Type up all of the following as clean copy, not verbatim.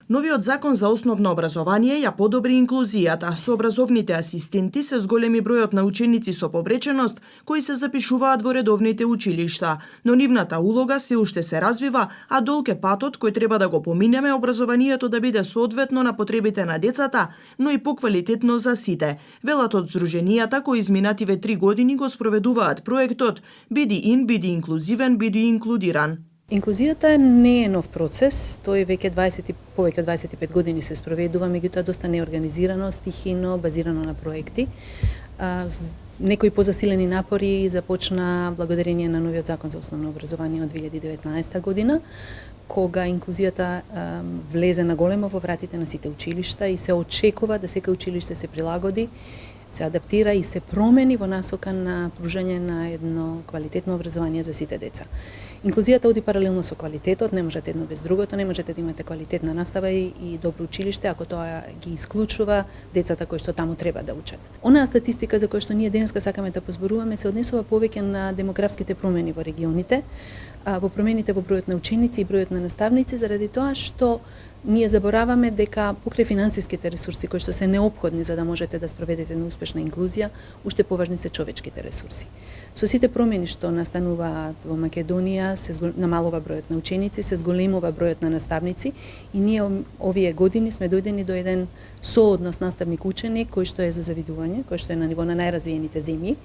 Новиот закон за основно образование ја подобри инклузијата. Со образовните асистенти се зголеми бројот на ученици со повреченост кои се запишуваат во редовните училишта, но нивната улога се уште се развива, а долг е патот кој треба да го поминеме образованието да биде соодветно на потребите на децата, но и поквалитетно за сите. Велат од здруженијата кои изминативе 3 години го спроведуваат проектот Биди ин, биди инклузивен, биди инклудиран. Инклузијата не е нов процес, тој веќе повеќе од 25 години се спроведува, меѓутоа доста неорганизирано, стихино, базирано на проекти. Некои позасилени напори започна благодарение на новиот закон за основно образование од 2019 година, кога инклузијата влезе на големо во вратите на сите училишта и се очекува да секој училиште се прилагоди, се адаптира и се промени во насока на пружање на едно квалитетно образование за сите деца. Инклузијата оди паралелно со квалитетот, не можете едно без другото, не можете да имате квалитетна настава и добро училиште ако тоа ги исклучува децата кои што таму треба да учат. Онаа статистика за која што ние денеска сакаме да позборуваме се однесува повеќе на демографските промени во регионите, во промените во бројот на ученици и бројот на наставници, заради тоа што ние забораваме дека покрај финансиските ресурси кои што се неопходни за да можете да спроведете на успешна инклузија, уште поважни се човечките ресурси. Со сите промени што настануваат во Македонија, се намалува бројот на ученици, се зголемува бројот на наставници и ние овие години сме дојдени до еден сооднос наставник-ученик кој што е за завидување, кој што е на ниво на најразвиените земји.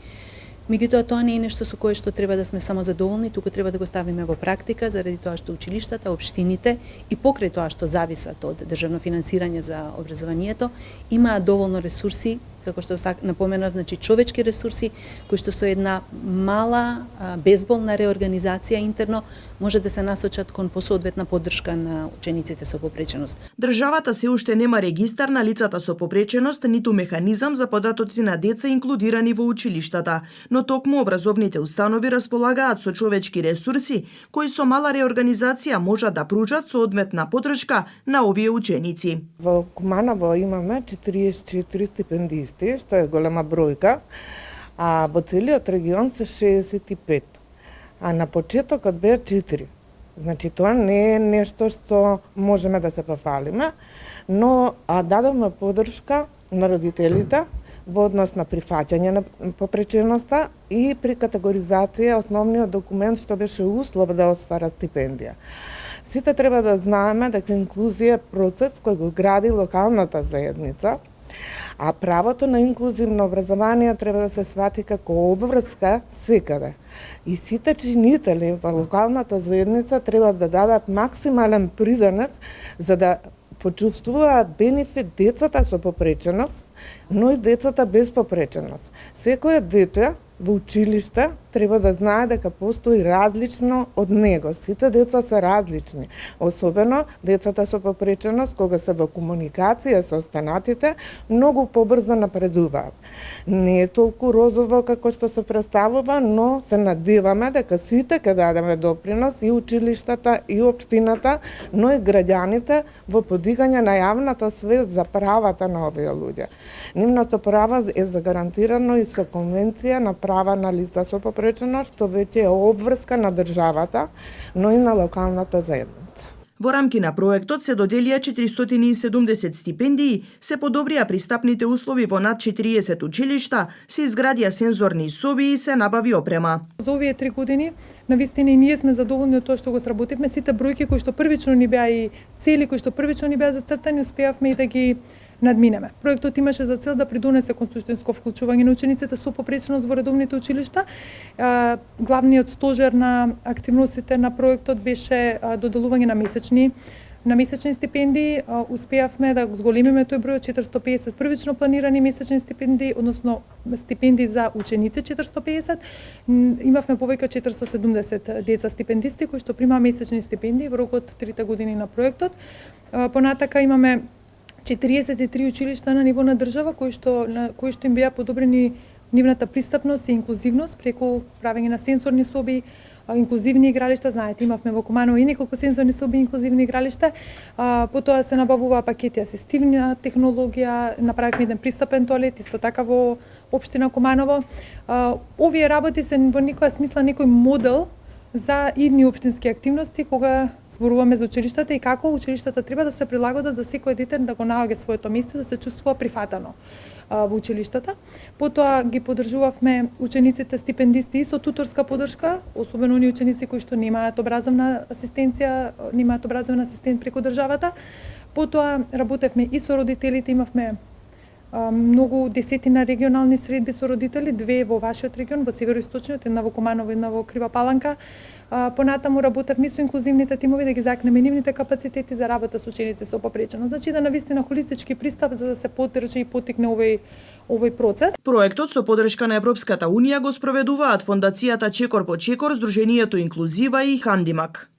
Меѓутоа тоа не е нешто со кое што треба да сме само задоволни, туку треба да го ставиме во практика, заради тоа што училиштата, општините и покрај тоа што зависат од државно финансирање за образованието, имаат доволно ресурси, како што напоменав, значи човечки ресурси кои што со една мала безболна реорганизација интерно може да се насочат кон посоодветна поддршка на учениците со попреченост. Државата се уште нема регистар на лицата со попреченост, ниту механизам за податоци на деца инклудирани во училиштата, но токму образовните установи располагаат со човечки ресурси кои со мала реорганизација можат да пружат соодветна поддршка на овие ученици. Во Куманово имаме 44 стипендисти, што е голема бројка, а во целиот регион се 65. А на почетокот беа 4. Значи тоа не е нешто што можеме да се пофалиме, но дадовме поддршка на родителите во однос на прифаќање на попреченоста и при категоризација основниот документ што беше услов да осварат стипендија. Сите треба да знаеме дека инклузија е процес кој го гради локалната заедница, а правото на инклузивно образование треба да се свати како обврска секаде. И сите чинители во локалната заедница треба да дадат максимален придонес за да почувствуваат бенефит децата со попреченост, но и децата без попреченост. Секое дете во училиште треба да знае дека постои различно од него. Сите деца се различни, особено децата со попреченост кога се во комуникација со останатите многу побрзо напредуваат. Не е толку розово како што се представува, но се надеваме дека сите ќе дадеме допринос и училиштата и општината, но и граѓаните во подигање на јавната свест за правата на овие луѓе. Нивното право е загарантирано и со Конвенција на права на лица со попреченост, што веќе е обврска на државата, но и на локалната заедница. Во рамки на проектот се доделија 470 стипендии, се подобрија пристапните услови во над 40 училишта, се изградија сензорни соби и се набави опрема. За овие 3 години навистина и ние сме задоволни од тоа што го сработивме. Сите бројки кои што првично ни беа и цели кои што првично ни беа зацртани, успеавме и да ги надминеме. Проектот имаше за цел да придонесе кон суштинско вклучување на учениците со попреченост во редовните училишта. Главниот стожер на активностите на проектот беше доделување на месечни стипендии. Успеавме да го зголемиме тој број од 450 првично планирани месечни стипендии, односно стипендии за ученици 450. Имавме повеќе од 470 деца стипендисти кои што примаа месечни стипендии во рокот 3 години на проектот. Понатака имаме 43 училишта на ниво на држава кои што им беа подобрени нивната пристапност и инклузивност преку правење на сензорни соби, инклузивни игралишта. Знаете, имавме во Куманово и неколку сензорни соби, инклузивни игралишта. Потоа се набавуваа пакети асистивна технологија, направивме еден пристапен тоалет, исто така во општина Куманово. Овие работи се во никоја смисла некој модел за идни општински активности кога зборуваме за училиштата и како училиштата треба да се прилагодат за секој дете да го наоѓа своето место, да се чувствува прифатано во училиштата. Потоа ги поддржувавме учениците стипендисти и со туторска поддршка, особено оние ученици кои што немаат образовна асистенција, немаат образовен асистент преку државата. Потоа работевме и со родителите, имавме многу десетина регионални средби со родители, две во вашиот регион, во североисточниот, една во Куманово, една во Крива Паланка. Понатаму работевме со инклузивните тимови да ги закнеме нивните капацитети за работа со ученици со попреченост. Значи да навистина холистички пристап за да се поддржи и поттикне овој процес. Проектот со поддршка на Европската унија го спроведуваат Фондацијата Чекор по Чекор, Сдруженијето Инклузива и Хандимак.